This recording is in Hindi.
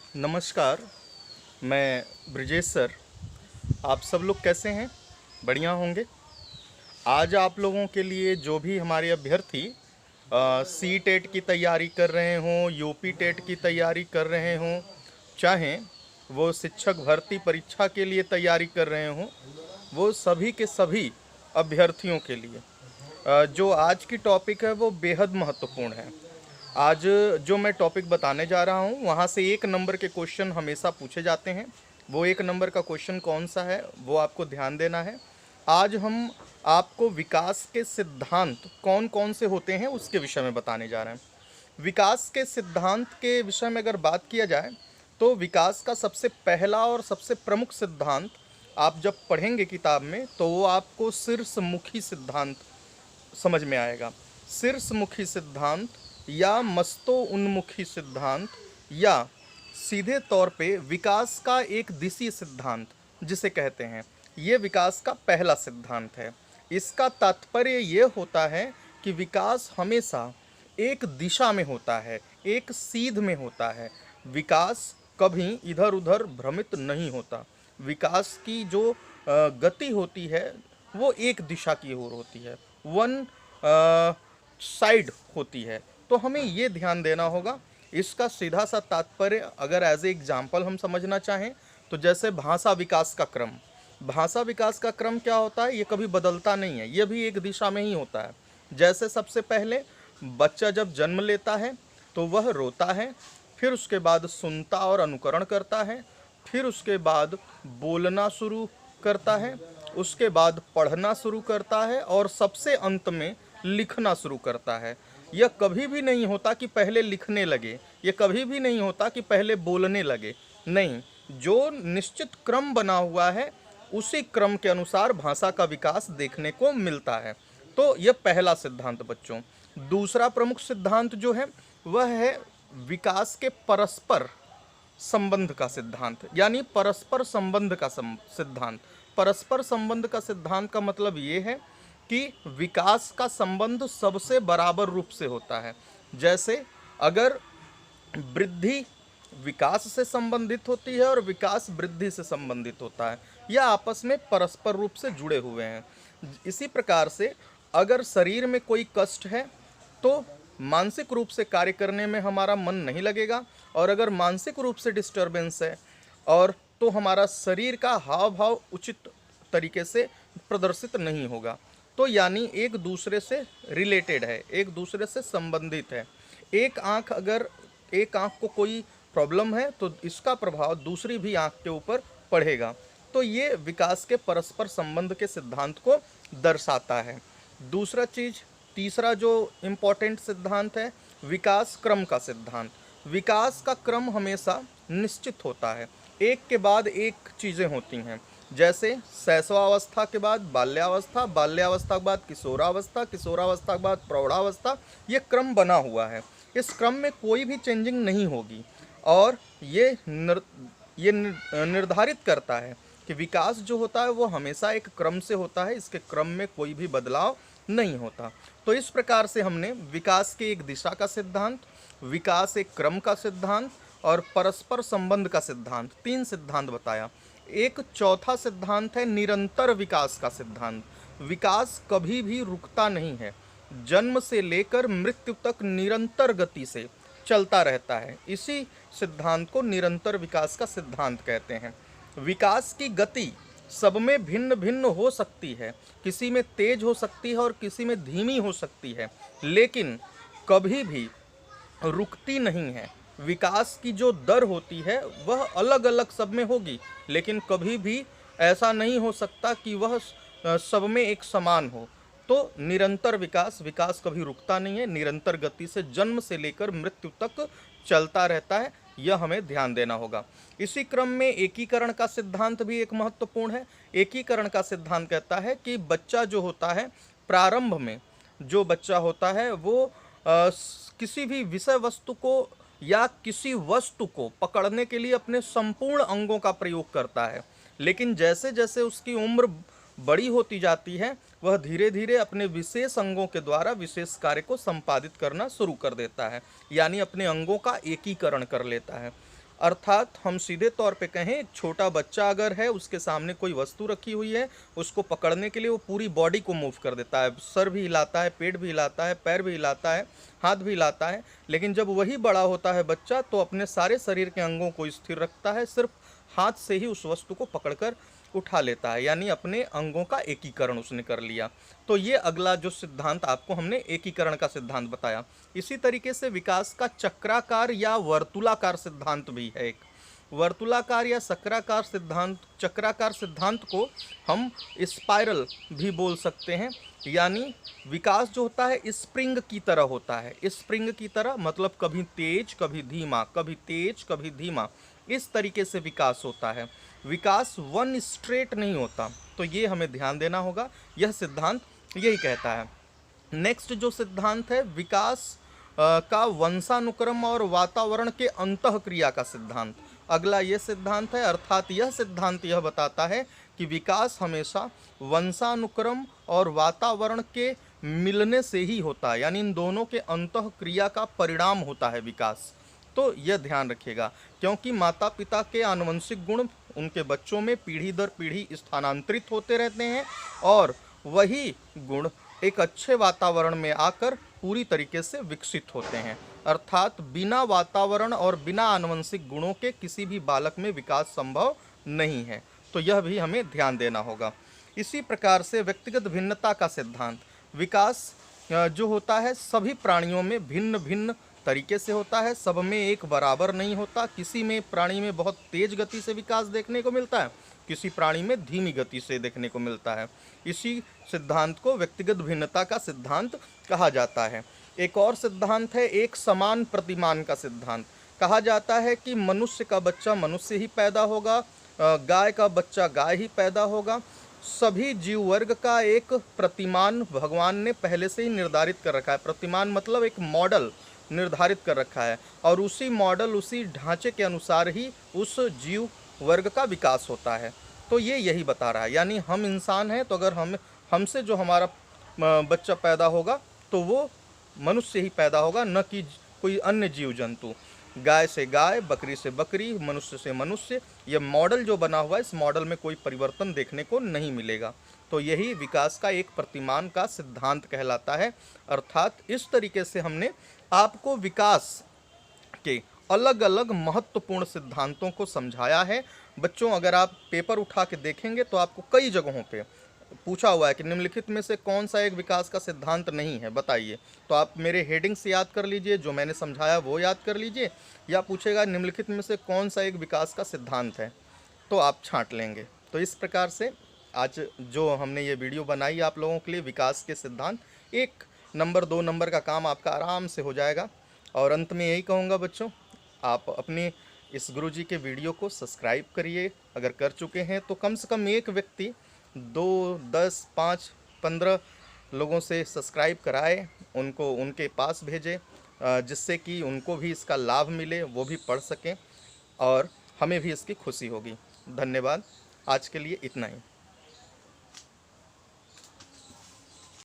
नमस्कार, मैं ब्रिजेश सर। आप सब लोग कैसे हैं? बढ़िया होंगे। आज आप लोगों के लिए जो भी हमारे अभ्यर्थी सी टेट की तैयारी कर रहे हों, यूपी टेट की तैयारी कर रहे हों, चाहे वो शिक्षक भर्ती परीक्षा के लिए तैयारी कर रहे हों, वो सभी के सभी अभ्यर्थियों के लिए जो आज की टॉपिक है वो बेहद महत्वपूर्ण है। आज जो मैं टॉपिक बताने जा रहा हूँ वहाँ से 1 नंबर के क्वेश्चन हमेशा पूछे जाते हैं। वो 1 नंबर का क्वेश्चन कौन सा है वो आपको ध्यान देना है। आज हम आपको विकास के सिद्धांत कौन कौन से होते हैं उसके विषय में बताने जा रहे हैं। विकास के सिद्धांत के विषय में अगर बात किया जाए तो विकास का सबसे पहला और सबसे प्रमुख सिद्धांत आप जब पढ़ेंगे किताब में तो वो आपको शीर्षमुखी सिद्धांत समझ में आएगा। शीर्षमुखी सिद्धांत या मस्तोन्मुखी सिद्धांत या सीधे तौर पे विकास का एक दिशी सिद्धांत जिसे कहते हैं, ये विकास का पहला सिद्धांत है। इसका तात्पर्य ये होता है कि विकास हमेशा एक दिशा में होता है, एक सीध में होता है। विकास कभी इधर उधर भ्रमित नहीं होता। विकास की जो गति होती है वो एक दिशा की ओर होती है, वन साइड होती है। तो हमें ये ध्यान देना होगा। इसका सीधा सा तात्पर्य अगर एज ए एग्जाम्पल हम समझना चाहें तो जैसे भाषा विकास का क्रम, भाषा विकास का क्रम क्या होता है, ये कभी बदलता नहीं है, ये भी एक दिशा में ही होता है। जैसे सबसे पहले बच्चा जब जन्म लेता है तो वह रोता है, फिर उसके बाद सुनता और अनुकरण करता है, फिर उसके बाद बोलना शुरू करता है, उसके बाद पढ़ना शुरू करता है और सबसे अंत में लिखना शुरू करता है। यह कभी भी नहीं होता कि पहले लिखने लगे, यह कभी भी नहीं होता कि पहले बोलने लगे। नहीं, जो निश्चित क्रम बना हुआ है उसी क्रम के अनुसार भाषा का विकास देखने को मिलता है। तो यह पहला सिद्धांत बच्चों। दूसरा प्रमुख सिद्धांत जो है वह है विकास के परस्पर संबंध का सिद्धांत, यानी परस्पर संबंध का सिद्धांत। परस्पर संबंध का सिद्धांत का मतलब ये है कि विकास का संबंध सबसे बराबर रूप से होता है। जैसे अगर वृद्धि विकास से संबंधित होती है और विकास वृद्धि से संबंधित होता है, यह आपस में परस्पर रूप से जुड़े हुए हैं। इसी प्रकार से अगर शरीर में कोई कष्ट है तो मानसिक रूप से कार्य करने में हमारा मन नहीं लगेगा, और अगर मानसिक रूप से डिस्टर्बेंस है और तो हमारा शरीर का हाव भाव उचित तरीके से प्रदर्शित नहीं होगा। तो यानी एक दूसरे से रिलेटेड है, एक दूसरे से संबंधित है। एक आँख को कोई प्रॉब्लम है तो इसका प्रभाव दूसरी भी आँख के ऊपर पड़ेगा। तो ये विकास के परस्पर संबंध के सिद्धांत को दर्शाता है। तीसरा जो इम्पोर्टेंट सिद्धांत है विकास क्रम का सिद्धांत। विकास का क्रम हमेशा निश्चित होता है, एक के बाद एक चीज़ें होती हैं। जैसे शैशवावस्था के बाद बाल्यावस्था, बाल्यावस्था के बाद किशोरावस्था, किशोरावस्था के बाद प्रौढ़ावस्था, ये क्रम बना हुआ है। इस क्रम में कोई भी चेंजिंग नहीं होगी और ये निर्धारित करता है कि विकास जो होता है वो हमेशा एक क्रम से होता है, इसके क्रम में कोई भी बदलाव नहीं होता। तो इस प्रकार से हमने विकास के एक दिशा का सिद्धांत, विकास एक क्रम का सिद्धांत और परस्पर संबंध का सिद्धांत, 3 सिद्धांत बताया। एक चौथा सिद्धांत है निरंतर विकास का सिद्धांत। विकास कभी भी रुकता नहीं है, जन्म से लेकर मृत्यु तक निरंतर गति से चलता रहता है। इसी सिद्धांत को निरंतर विकास का सिद्धांत कहते हैं। विकास की गति सब में भिन्न भिन्न हो सकती है, किसी में तेज हो सकती है और किसी में धीमी हो सकती है, लेकिन कभी भी रुकती नहीं है। विकास की जो दर होती है वह अलग अलग सब में होगी, लेकिन कभी भी ऐसा नहीं हो सकता कि वह सब में एक समान हो। तो निरंतर विकास कभी रुकता नहीं है, निरंतर गति से जन्म से लेकर मृत्यु तक चलता रहता है, यह हमें ध्यान देना होगा। इसी क्रम में एकीकरण का सिद्धांत भी एक महत्वपूर्ण है। एकीकरण का सिद्धांत कहता है कि बच्चा जो होता है, प्रारंभ में जो बच्चा होता है वो किसी भी विषय वस्तु को या किसी वस्तु को पकड़ने के लिए अपने संपूर्ण अंगों का प्रयोग करता है, लेकिन जैसे जैसे उसकी उम्र बड़ी होती जाती है वह धीरे धीरे अपने विशेष अंगों के द्वारा विशेष कार्य को संपादित करना शुरू कर देता है, यानी अपने अंगों का एकीकरण कर लेता है। अर्थात हम सीधे तौर पे कहें, एक छोटा बच्चा अगर है, उसके सामने कोई वस्तु रखी हुई है, उसको पकड़ने के लिए वो पूरी बॉडी को मूव कर देता है, सर भी हिलाता है, पेट भी हिलाता है, पैर भी हिलाता है, हाथ भी हिलाता है। लेकिन जब वही बड़ा होता है बच्चा, तो अपने सारे शरीर के अंगों को स्थिर रखता है, सिर्फ हाथ से ही उस वस्तु को पकड़कर उठा लेता है, यानी अपने अंगों का एकीकरण उसने कर लिया। तो ये अगला जो सिद्धांत आपको हमने एकीकरण का सिद्धांत बताया। इसी तरीके से विकास का चक्राकार या वर्तुलाकार सिद्धांत भी है। एक वर्तुलाकार या चक्राकार सिद्धांत को हम स्पाइरल भी बोल सकते हैं। यानी विकास जो होता है स्प्रिंग की तरह होता है, स्प्रिंग की तरह मतलब कभी तेज कभी धीमा, कभी तेज कभी धीमा, इस तरीके से विकास होता है। विकास वन स्ट्रेट नहीं होता, तो ये हमें ध्यान देना होगा। यह सिद्धांत यही कहता है। नेक्स्ट जो सिद्धांत है विकास का वंशानुक्रम और वातावरण के अंतःक्रिया का सिद्धांत। अगला ये सिद्धांत है, अर्थात यह सिद्धांत यह बताता है कि विकास हमेशा वंशानुक्रम और वातावरण के मिलने से ही होता है, यानी इन दोनों के अंतःक्रिया का परिणाम होता है विकास। तो यह ध्यान रखिएगा, क्योंकि माता पिता के आनुवंशिक गुण उनके बच्चों में पीढ़ी दर पीढ़ी स्थानांतरित होते रहते हैं, और वही गुण एक अच्छे वातावरण में आकर पूरी तरीके से विकसित होते हैं। अर्थात बिना वातावरण और बिना आनुवंशिक गुणों के किसी भी बालक में विकास संभव नहीं है। तो यह भी हमें ध्यान देना होगा। इसी प्रकार से व्यक्तिगत भिन्नता का सिद्धांत। विकास जो होता है सभी प्राणियों में भिन्न भिन्न तरीके से होता है, सब में एक बराबर नहीं होता। किसी में प्राणी में बहुत तेज गति से विकास देखने को मिलता है, किसी प्राणी में धीमी गति से देखने को मिलता है। इसी सिद्धांत को व्यक्तिगत भिन्नता का सिद्धांत कहा जाता है। एक और सिद्धांत है एक समान प्रतिमान का सिद्धांत। कहा जाता है कि मनुष्य का बच्चा मनुष्य ही पैदा होगा, गाय का बच्चा गाय ही पैदा होगा। सभी जीव वर्ग का एक प्रतिमान भगवान ने पहले से ही निर्धारित कर रखा है। प्रतिमान मतलब एक मॉडल निर्धारित कर रखा है, और उसी मॉडल उसी ढांचे के अनुसार ही उस जीव वर्ग का विकास होता है। तो ये यही बता रहा है, यानी हम इंसान हैं, तो अगर हमसे जो हमारा बच्चा पैदा होगा तो वो मनुष्य ही पैदा होगा, न कि कोई अन्य जीव जंतु। गाय से गाय, बकरी से बकरी, मनुष्य से मनुष्य, ये मॉडल जो बना हुआ है, इस मॉडल में कोई परिवर्तन देखने को नहीं मिलेगा। तो यही विकास का एक प्रतिमान का सिद्धांत कहलाता है। अर्थात इस तरीके से हमने आपको विकास के अलग अलग महत्वपूर्ण सिद्धांतों को समझाया है। बच्चों, अगर आप पेपर उठा के देखेंगे तो आपको कई जगहों पे पूछा हुआ है कि निम्नलिखित में से कौन सा एक विकास का सिद्धांत नहीं है, बताइए। तो आप मेरे हेडिंग से याद कर लीजिए, जो मैंने समझाया वो याद कर लीजिए, या पूछेगा निम्नलिखित में से कौन सा एक विकास का सिद्धांत है, तो आप छांट लेंगे। तो इस प्रकार से आज जो हमने ये वीडियो बनाई आप लोगों के लिए विकास के सिद्धांत, 1 नंबर 2 नंबर का काम आपका आराम से हो जाएगा। और अंत में यही कहूँगा बच्चों, आप अपने इस गुरुजी के वीडियो को सब्सक्राइब करिए। अगर कर चुके हैं तो कम से कम एक व्यक्ति 2, 10, 5, 15 लोगों से सब्सक्राइब कराए, उनको उनके पास भेजें, जिससे कि उनको भी इसका लाभ मिले, वो भी पढ़ सकें और हमें भी इसकी खुशी होगी। धन्यवाद। आज के लिए इतना ही।